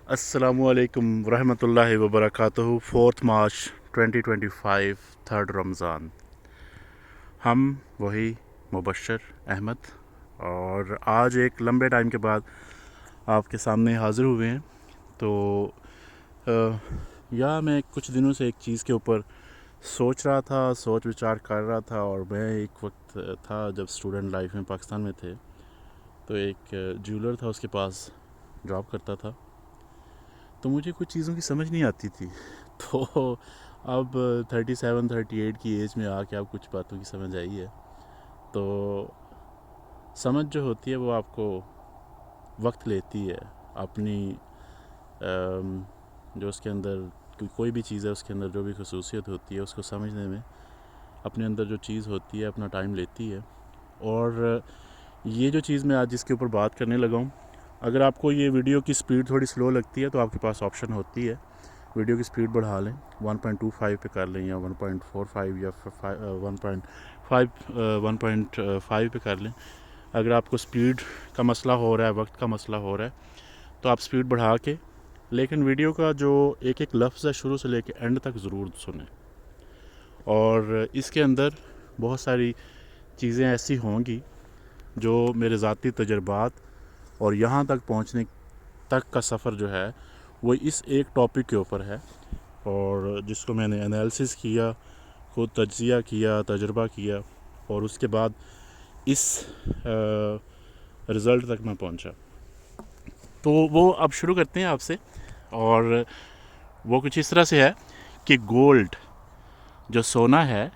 السلام علیکم ورحمۃ اللہ وبرکاتہ۔ 4 مارچ 2025، 3rd رمضان۔ ہم وہی مبشر احمد، اور آج ایک لمبے ٹائم کے بعد آپ کے سامنے حاضر ہوئے ہیں۔ تو میں کچھ دنوں سے ایک چیز کے اوپر سوچ رہا تھا، سوچ وچار کر رہا تھا، اور میں ایک وقت تھا جب اسٹوڈنٹ لائف میں پاکستان میں تھے، تو ایک جیولر تھا، اس کے پاس جاب کرتا تھا، تو مجھے کچھ چیزوں کی سمجھ نہیں آتی تھی۔ تو اب 37-38 کی ایج میں آ کے اب کچھ باتوں کی سمجھ آئی ہے۔ تو سمجھ جو ہوتی ہے وہ آپ کو وقت لیتی ہے، اپنی جو اس کے اندر کوئی بھی چیز ہے، اس کے اندر جو بھی خصوصیت ہوتی ہے اس کو سمجھنے میں اپنے اندر جو چیز ہوتی ہے اپنا ٹائم لیتی ہے۔ اور یہ جو چیز میں آج جس کے اوپر بات کرنے لگا ہوں، اگر آپ کو یہ ویڈیو کی سپیڈ تھوڑی سلو لگتی ہے تو آپ کے پاس آپشن ہوتی ہے، ویڈیو کی سپیڈ بڑھا لیں، 1.25 پہ کر لیں، یا 1.45 یا 1.5 پہ کر لیں۔ اگر آپ کو سپیڈ کا مسئلہ ہو رہا ہے، وقت کا مسئلہ ہو رہا ہے، تو آپ سپیڈ بڑھا کے، لیکن ویڈیو کا جو ایک ایک لفظ ہے شروع سے لے کے اینڈ تک ضرور سنیں۔ اور اس کے اندر بہت ساری چیزیں ایسی ہوں گی جو میرے ذاتی تجربات اور یہاں تک پہنچنے تک کا سفر جو ہے وہ اس ایک ٹاپک کے اوپر ہے، اور جس کو میں نے انالیسس کیا، خود تجزیہ کیا، تجربہ کیا، اور اس کے بعد اس رزلٹ تک میں پہنچا۔ تو وہ اب شروع کرتے ہیں آپ سے، اور وہ کچھ اس طرح سے ہے کہ گولڈ جو سونا ہے،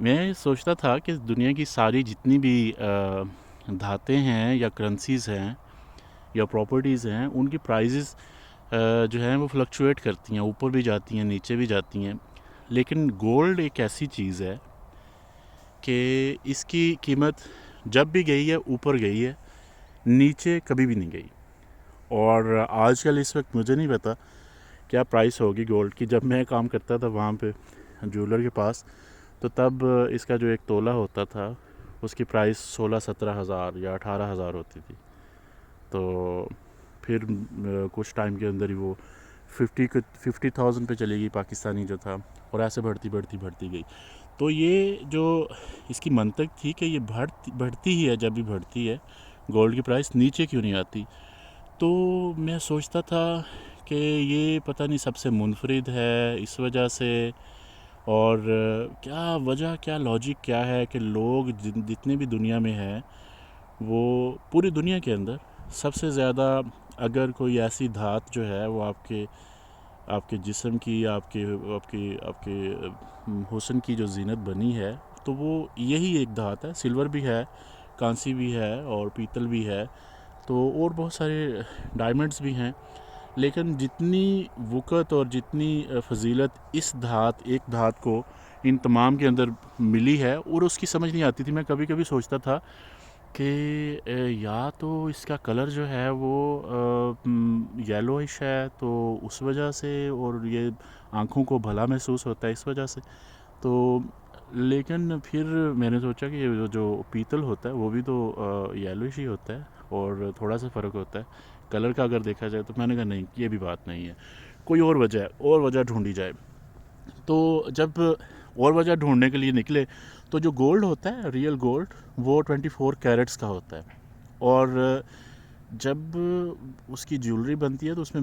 میں سوچتا تھا کہ دنیا کی ساری جتنی بھی دھاتیں ہیں یا کرنسیز ہیں یا پراپرٹیز ہیں، ان کی پرائزز جو ہیں وہ فلکچویٹ کرتی ہیں، اوپر بھی جاتی ہیں، نیچے بھی جاتی ہیں، لیکن گولڈ ایک ایسی چیز ہے کہ اس کی قیمت جب بھی گئی ہے اوپر گئی ہے، نیچے کبھی بھی نہیں گئی۔ اور آج کل اس وقت مجھے نہیں پتا کیا پرائس ہوگی گولڈ کی۔ جب میں کام کرتا تھا وہاں پہ جیولر کے پاس، تو تب اس کا جو ایک تولہ ہوتا تھا اس کی پرائس 16-17 ہزار یا 18 ہزار ہوتی تھی۔ تو پھر کچھ ٹائم کے اندر ہی وہ 50,000 پہ چلے گئی پاکستانی جو تھا، اور ایسے بڑھتی گئی۔ تو یہ جو اس کی منطق تھی کہ یہ بڑھتی ہی ہے، جب بھی بڑھتی ہے گولڈ کی پرائس نیچے کیوں نہیں آتی۔ تو میں سوچتا تھا کہ یہ پتہ نہیں سب سے منفرد ہے اس وجہ سے، اور کیا وجہ، کیا لاجک کیا ہے کہ لوگ جتنے بھی دنیا میں ہیں، وہ پوری دنیا کے اندر سب سے زیادہ اگر کوئی ایسی دھات جو ہے وہ آپ کے جسم کی، آپ کے حسن کی جو زینت بنی ہے، تو وہ یہی ایک دھات ہے۔ سلور بھی ہے، کانسی بھی ہے، اور پیتل بھی ہے، تو اور بہت سارے ڈائمنڈز بھی ہیں، لیکن جتنی وقت اور جتنی فضیلت اس ایک دھات کو ان تمام کے اندر ملی ہے، اور اس کی سمجھ نہیں آتی تھی۔ میں کبھی کبھی سوچتا تھا کہ یا تو اس کا کلر جو ہے وہ یلوئش ہے، تو اس وجہ سے، اور یہ آنکھوں کو بھلا محسوس ہوتا ہے اس وجہ سے۔ تو لیکن پھر میں نے سوچا کہ یہ جو پیتل ہوتا ہے وہ بھی تو یلوئش ہی ہوتا ہے، اور تھوڑا سا فرق ہوتا ہے کلر کا اگر دیکھا جائے۔ تو میں نے کہا نہیں، یہ بھی بات نہیں ہے، کوئی اور وجہ ہے، اور وجہ ڈھونڈی جائے۔ تو جب اور وجہ ڈھونڈنے کے لیے نکلے، تو جو گولڈ ہوتا ہے، ریئل گولڈ، وہ 24 کیرٹس کا ہوتا ہے، اور جب اس کی جیولری بنتی ہے تو اس میں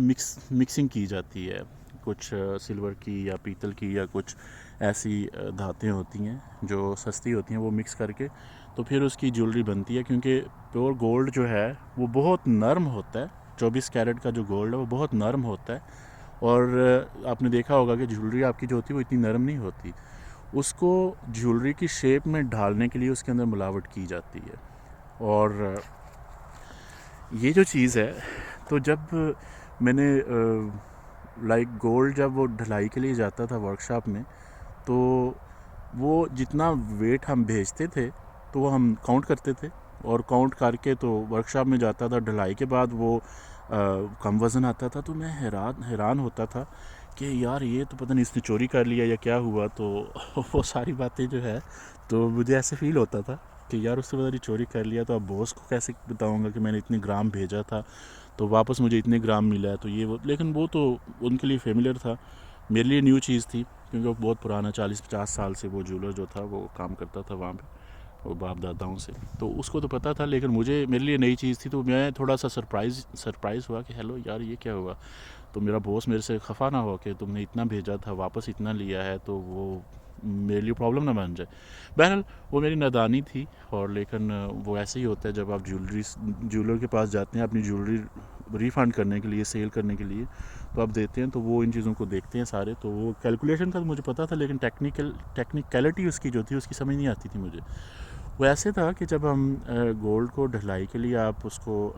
مکسنگ کی جاتی ہے، کچھ سلور کی یا پیتل کی یا کچھ ایسی دھاتیں ہوتی ہیں جو سستی ہوتی ہیں، وہ مکس کر کے تو پھر اس کی جیولری بنتی ہے۔ کیونکہ پیور گولڈ جو ہے وہ بہت نرم ہوتا ہے، 24 کیرٹ کا جو گولڈ ہے وہ بہت نرم ہوتا ہے، اور آپ نے دیکھا ہوگا کہ جیولری آپ کی جو ہوتی ہے وہ اتنی نرم نہیں ہوتی، اس کو جیولری کی شیپ میں ڈھالنے کے لیے اس کے اندر ملاوٹ کی جاتی ہے۔ اور یہ جو چیز ہے، تو جب میں نے گولڈ جب وہ ڈھلائی کے لیے جاتا تھا ورکشاپ میں، تو وہ جتنا ویٹ ہم بھیجتے تھے تو وہ ہم کاؤنٹ کرتے تھے، اور کاؤنٹ کر کے تو ورکشاپ میں جاتا تھا۔ ڈھلائی کے بعد وہ کم وزن آتا تھا، تو میں حیران ہوتا تھا کہ یار یہ تو پتہ نہیں اس نے چوری کر لیا یا کیا ہوا۔ تو وہ ساری باتیں جو ہے، تو مجھے ایسے فیل ہوتا تھا کہ یار اس نے پتہ نہیں چوری کر لیا، تو اب باس کو کیسے بتاؤں گا کہ میں نے اتنے گرام بھیجا تھا۔ تو واپس مجھے اتنے گرام ملا ہے تو یہ وہ، لیکن وہ تو ان کے لیے فیملیئر تھا، میرے لیے نیو چیز تھی، کیونکہ وہ بہت پرانا 40-50 سال سے وہ جولر جو تھا وہ کام کرتا تھا وہاں پہ، وہ باپ داداؤں سے، تو اس کو تو پتہ تھا، لیکن میرے لیے نئی چیز تھی، تو میں تھوڑا سا سرپرائز ہوا کہ ہیلو یار یہ کیا ہوا. تو میرا باس میرے سے خفا نہ ہو کہ تم نے اتنا بھیجا تھا واپس اتنا لیا ہے، تو وہ میرے لیے پرابلم نہ بن جائے. بہرحال وہ میری نادانی تھی، اور لیکن وہ ایسے ہی ہوتا ہے جب آپ جولر کے پاس جاتے ہیں اپنی جولری ریفنڈ کرنے کے لیے، سیل کرنے کے لیے، تو آپ دیتے ہیں تو وہ ان چیزوں کو دیکھتے ہیں سارے. تو وہ کیلکولیشن کا تو مجھے پتہ تھا، لیکن ٹیکنیکلٹی اس کی جو تھی اس کی سمجھ نہیں آتی تھی مجھے. وہ ایسے تھا کہ جب ہم گولڈ کو ڈھلائی کے لیے آپ اس کو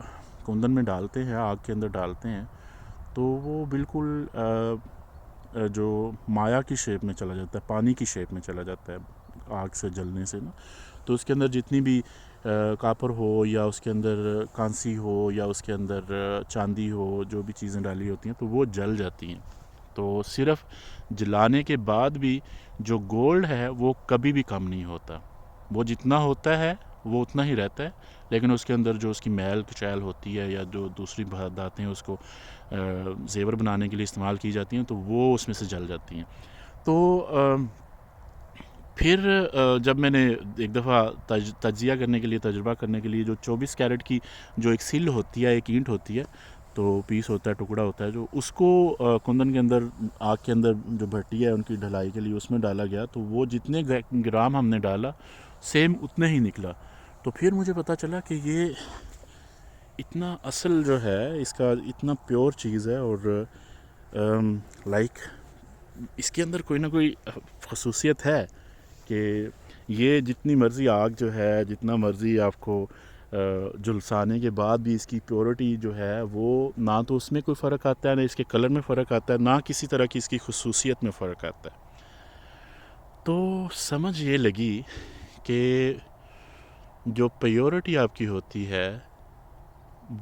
کندن میں ڈالتے ہیں، آگ کے اندر ڈالتے ہیں، تو وہ بالکل جو مایا کی شیپ میں چلا جاتا ہے، پانی کی شیپ میں چلا جاتا ہے آگ سے جلنے سے نا. تو اس کے اندر جتنی بھی کاپر ہو یا اس کے اندر کانسی ہو یا اس کے اندر چاندی ہو، جو بھی چیزیں ڈالی ہوتی ہیں تو وہ جل جاتی ہیں. تو صرف جلانے کے بعد بھی جو گولڈ ہے وہ کبھی بھی کم نہیں ہوتا، وہ جتنا ہوتا ہے وہ اتنا ہی رہتا ہے، لیکن اس کے اندر جو اس کی میل کچیل ہوتی ہے یا جو دوسری دھاتیں اس کو زیور بنانے کے لیے استعمال کی جاتی ہیں تو وہ اس میں سے جل جاتی ہیں. تو پھر جب میں نے ایک دفعہ تجزیہ کرنے کے لیے، تجربہ کرنے کے لیے، جو 24 کیرٹ کی جو ایک سل ہوتی ہے، ایک اینٹ ہوتی ہے، تو پیس ہوتا ہے، ٹکڑا ہوتا ہے، جو اس کو کندن کے اندر، آگ کے اندر جو بھٹی ہے ان کی ڈھلائی کے لیے اس میں ڈالا گیا، تو وہ جتنے گرام ہم نے ڈالا سیم اتنے ہی نکلا. تو پھر مجھے پتہ چلا کہ یہ اتنا اصل جو ہے اس کا اتنا پیور چیز ہے، اور لائک اس کے اندر کوئی نہ کوئی خصوصیت ہے کہ یہ جتنی مرضی آگ جو ہے، جتنا مرضی آپ کو جلسانے کے بعد بھی اس کی پیورٹی جو ہے وہ نہ تو اس میں کوئی فرق آتا ہے، نہ اس کے کلر میں فرق آتا ہے، نہ کسی طرح کی اس کی خصوصیت میں فرق آتا ہے. تو سمجھ یہ لگی کہ جو پیورٹی آپ کی ہوتی ہے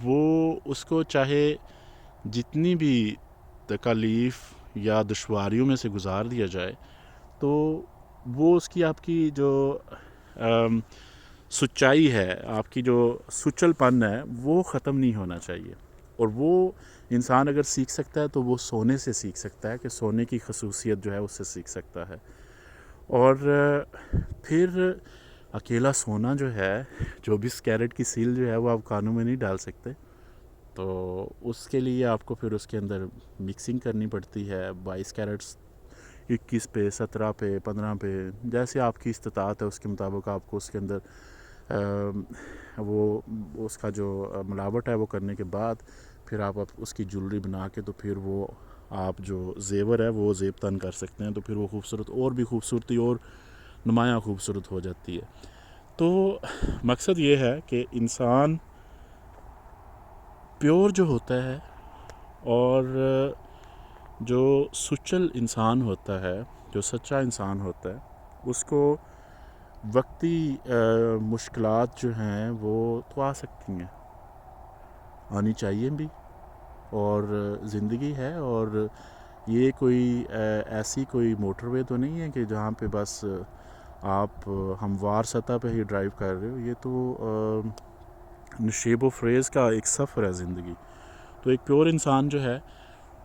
وہ اس کو چاہے جتنی بھی تکالیف یا دشواریوں میں سے گزار دیا جائے، تو وہ اس کی آپ کی جو سچائی ہے، آپ کی جو سچل پن ہے، وہ ختم نہیں ہونا چاہیے. اور وہ انسان اگر سیکھ سکتا ہے تو وہ سونے سے سیکھ سکتا ہے، کہ سونے کی خصوصیت جو ہے اس سے سیکھ سکتا ہے. اور پھر اکیلا سونا جو ہے، 24 کیرٹ کی سیل جو ہے وہ آپ کانوں میں نہیں ڈال سکتے، تو اس کے لیے آپ کو پھر اس کے اندر مکسنگ کرنی پڑتی ہے. 22 کیرٹس 21 پہ، 17 پہ، 15 پہ، جیسے آپ کی استطاعت ہے اس کے مطابق آپ کو اس کے اندر وہ اس کا جو ملاوٹ ہے وہ کرنے کے بعد پھر آپ اس کی جولری بنا کے تو پھر وہ آپ جو زیور ہے وہ زیب تن کر سکتے ہیں. تو پھر وہ خوبصورت اور بھی خوبصورتی اور نمایاں خوبصورت ہو جاتی ہے. تو مقصد یہ ہے کہ انسان پیور جو ہوتا ہے اور جو سچل انسان ہوتا ہے، جو سچا انسان ہوتا ہے، اس کو وقتی مشکلات جو ہیں وہ تو آ سکتی ہیں، آنی چاہیے بھی، اور زندگی ہے، اور یہ کوئی ایسی کوئی موٹر وے تو نہیں ہے کہ جہاں پہ بس آپ ہموار سطح پہ ہی ڈرائیو کر رہے ہو. یہ تو نشیب و فریز کا ایک سفر ہے زندگی. تو ایک پیور انسان جو ہے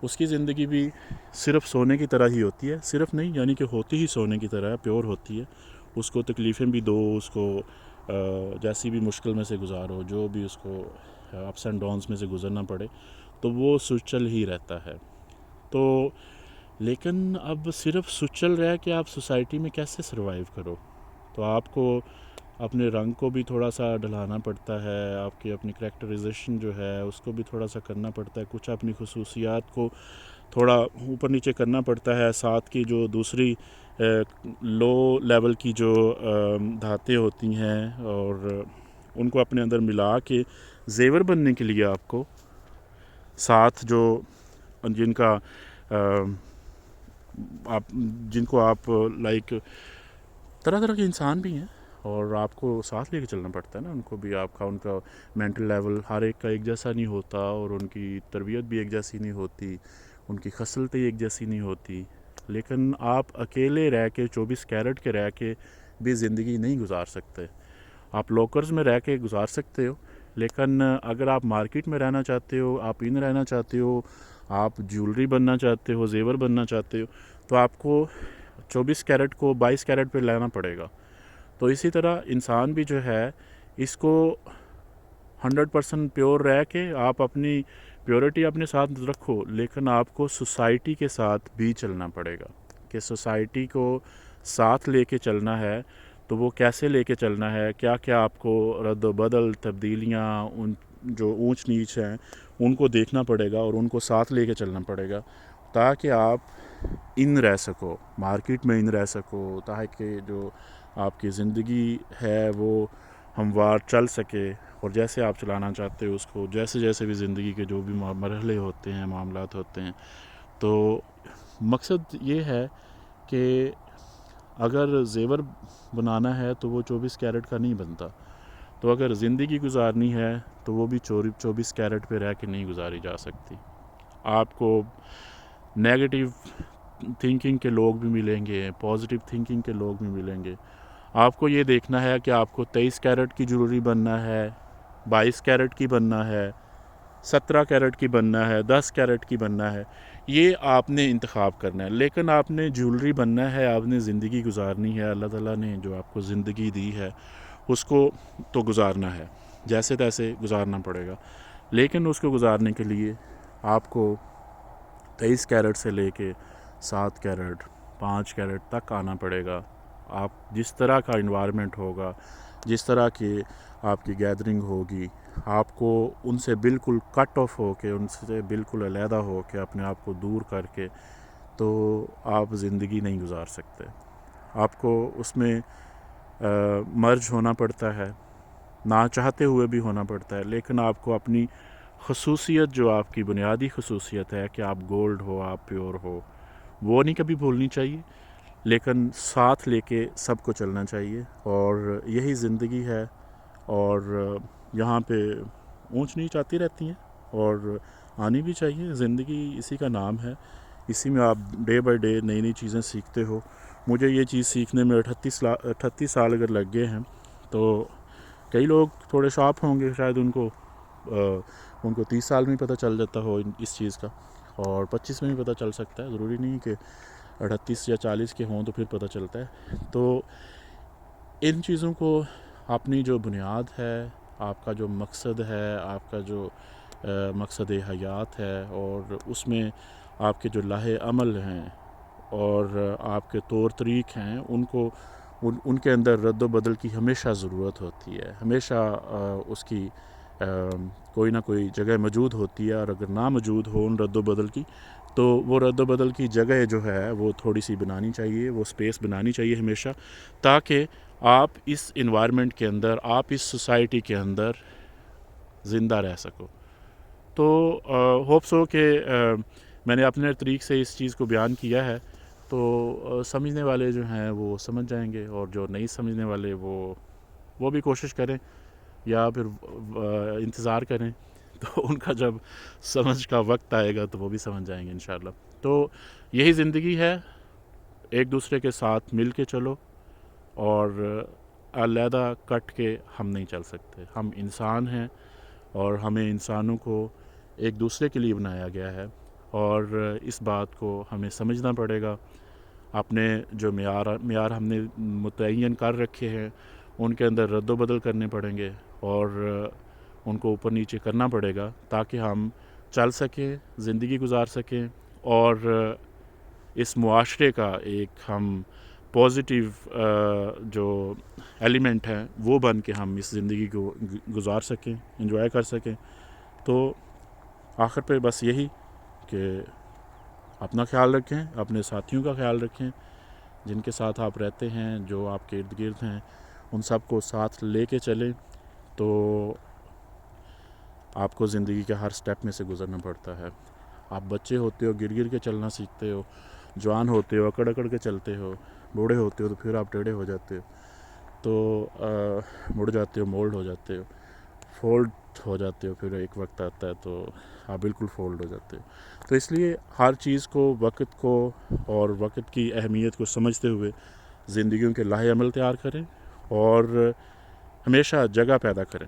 اس کی زندگی بھی صرف سونے کی طرح ہی ہوتی ہے، صرف نہیں یعنی کہ ہوتی ہی سونے کی طرح ہے، پیور ہوتی ہے. اس کو تکلیفیں بھی دو، اس کو جیسی بھی مشکل میں سے گزارو، جو بھی اس کو اپس اینڈ ڈاؤنس میں سے گزرنا پڑے، تو وہ سچل ہی رہتا ہے. تو لیکن اب صرف سچل رہ کے آپ سوسائٹی میں کیسے سروائیو کرو؟ تو آپ کو اپنے رنگ کو بھی تھوڑا سا ڈھلانا پڑتا ہے، آپ کی اپنی کریکٹرائزیشن جو ہے اس کو بھی تھوڑا سا کرنا پڑتا ہے، کچھ اپنی خصوصیات کو تھوڑا اوپر نیچے کرنا پڑتا ہے. ساتھ کی جو دوسری لو لیول کی جو دھاتیں ہوتی ہیں اور ان کو اپنے اندر ملا کے زیور بننے کے لیے آپ کو ساتھ جو جن کا جن کو آپ لائک طرح طرح کے انسان بھی ہیں اور آپ کو ساتھ لے کے چلنا پڑتا ہے نا، ان کو بھی آپ کا ان کا مینٹل لیول ہر ایک کا ایک جیسا نہیں ہوتا، اور ان کی تربیت بھی ایک جیسی نہیں ہوتی، ان کی خصلتیں ایک جیسی نہیں ہوتی. لیکن آپ اکیلے رہ کے 24 کیرٹ کے رہ کے بھی زندگی نہیں گزار سکتے. آپ لوکرز میں رہ کے گزار سکتے ہو، لیکن اگر آپ مارکیٹ میں رہنا چاہتے ہو، آپ ان رہنا چاہتے ہو، آپ جیولری بننا چاہتے ہو، زیور بننا چاہتے ہو، تو آپ کو 24 کیرٹ کو 22 کیرٹ پہ لینا پڑے گا. تو اسی طرح انسان بھی جو ہے اس کو 100% پیور رہ کے آپ اپنی پیورٹی اپنے ساتھ رکھو، لیکن آپ کو سوسائٹی کے ساتھ بھی چلنا پڑے گا کہ سوسائٹی کو ساتھ لے کے چلنا ہے. تو وہ کیسے لے کے چلنا ہے، کیا کیا آپ کو رد و بدل، تبدیلیاں، ان جو اونچ نیچ ہیں ان کو دیکھنا پڑے گا اور ان کو ساتھ لے کے چلنا پڑے گا تاکہ آپ ان رہ سکو، مارکیٹ میں ان رہ سکو، تاکہ جو آپ کی زندگی ہے وہ ہموار چل سکے. اور جیسے آپ چلانا چاہتے ہو اس کو، جیسے جیسے بھی زندگی کے جو بھی مرحلے ہوتے ہیں، معاملات ہوتے ہیں، تو مقصد یہ ہے کہ اگر زیور بنانا ہے تو وہ 24 کیرٹ کا نہیں بنتا. تو اگر زندگی گزارنی ہے تو وہ بھی 24 کیرٹ پہ رہ کے نہیں گزاری جا سکتی. آپ کو نیگیٹو تھنکنگ کے لوگ بھی ملیں گے، پازیٹیو تھنکنگ کے لوگ بھی ملیں گے. آپ کو یہ دیکھنا ہے کہ آپ کو 23 کیرٹ کی جیولری بننا ہے، 22 کیرٹ کی بننا ہے، 17 کیرٹ کی بننا ہے، 10 کیرٹ کی بننا ہے. یہ آپ نے انتخاب کرنا ہے. لیکن آپ نے جیولری بننا ہے، آپ نے زندگی گزارنی ہے. اللہ تعالیٰ نے جو آپ کو زندگی دی ہے اس کو تو گزارنا ہے، جیسے تیسے گزارنا پڑے گا. لیکن اس کو گزارنے کے لیے آپ کو 23 کیرٹ سے لے کے 7 کیرٹ 5 کیرٹ تک آنا پڑے گا. آپ جس طرح کا انوائرمنٹ ہوگا، جس طرح کی آپ کی گیدرنگ ہوگی، آپ کو ان سے بالکل کٹ آف ہو کے، ان سے بالکل علیحدہ ہو کے، اپنے آپ کو دور کر کے تو آپ زندگی نہیں گزار سکتے. آپ کو اس میں مرج ہونا پڑتا ہے، نہ چاہتے ہوئے بھی ہونا پڑتا ہے. لیکن آپ کو اپنی خصوصیت، جو آپ کی بنیادی خصوصیت ہے کہ آپ گولڈ ہو، آپ پیور ہو، وہ نہیں کبھی بھولنی چاہیے. لیکن ساتھ لے کے سب کو چلنا چاہیے. اور یہی زندگی ہے. اور یہاں پہ اونچ نیچ آتی رہتی ہیں اور آنی بھی چاہیے. زندگی اسی کا نام ہے، اسی میں آپ ڈے بائی ڈے نئی نئی چیزیں سیکھتے ہو. مجھے یہ چیز سیکھنے میں 38 سال اگر لگ گئے ہیں، تو کئی لوگ تھوڑے شارپ ہوں گے، شاید ان کو 30 سال میں پتہ چل جاتا ہو اس چیز کا، اور 25 میں بھی پتہ چل سکتا ہے. ضروری نہیں کہ 38 یا 40 کے ہوں تو پھر پتہ چلتا ہے. تو ان چیزوں کو، اپنی جو بنیاد ہے، آپ کا جو مقصد ہے، آپ کا جو مقصد حیات ہے، اور اس میں آپ کے جو لاہے عمل ہیں اور آپ کے طور طریق ہیں، ان کے اندر رد و بدل کی ہمیشہ ضرورت ہوتی ہے. ہمیشہ اس کی کوئی نہ کوئی جگہ موجود ہوتی ہے. اور اگر نہ موجود ہو ان رد و بدل کی، تو وہ رد و بدل کی جگہ جو ہے وہ تھوڑی سی بنانی چاہیے، وہ سپیس بنانی چاہیے ہمیشہ، تاکہ آپ اس انوائرمنٹ کے اندر، آپ اس سوسائٹی کے اندر زندہ رہ سکو. تو ہوپ سو کہ میں نے اپنے طریق سے اس چیز کو بیان کیا ہے. تو سمجھنے والے جو ہیں وہ سمجھ جائیں گے، اور جو نہیں سمجھنے والے وہ بھی کوشش کریں یا پھر انتظار کریں. تو ان کا جب سمجھ کا وقت آئے گا تو وہ بھی سمجھ جائیں گے انشاءاللہ. تو یہی زندگی ہے، ایک دوسرے کے ساتھ مل کے چلو، اور علیحدہ کٹ کے ہم نہیں چل سکتے. ہم انسان ہیں اور ہمیں انسانوں کو ایک دوسرے کے لیے بنایا گیا ہے، اور اس بات کو ہمیں سمجھنا پڑے گا. اپنے جو معیار ہم نے متعین کر رکھے ہیں ان کے اندر رد و بدل کرنے پڑیں گے، اور ان کو اوپر نیچے کرنا پڑے گا تاکہ ہم چل سکیں، زندگی گزار سکیں، اور اس معاشرے کا ایک ہم پازیٹیو جو ایلیمنٹ ہیں وہ بن کے ہم اس زندگی کو گزار سکیں، انجوائے کر سکیں. تو آخر پہ بس یہی کہ اپنا خیال رکھیں، اپنے ساتھیوں کا خیال رکھیں، جن کے ساتھ آپ رہتے ہیں، جو آپ کے ارد گرد ہیں، ان سب کو ساتھ لے کے چلیں. تو آپ کو زندگی کے ہر سٹیپ میں سے گزرنا پڑتا ہے. آپ بچے ہوتے ہو گر گر کے چلنا سیکھتے ہو، جوان ہوتے ہو اکڑ اکڑ کے چلتے ہو، بوڑھے ہوتے ہو تو پھر آپ ٹیڑھے ہو جاتے ہو، تو مڑ جاتے ہو، مولڈ ہو جاتے ہو، فولڈ ہو جاتے ہو. پھر ایک وقت آتا ہے تو آپ بالکل فولڈ ہو جاتے ہو. تو اس لیے ہر چیز کو، وقت کو اور وقت کی اہمیت کو سمجھتے ہوئے زندگیوں کے لاہے عمل تیار کریں، اور ہمیشہ جگہ پیدا کریں.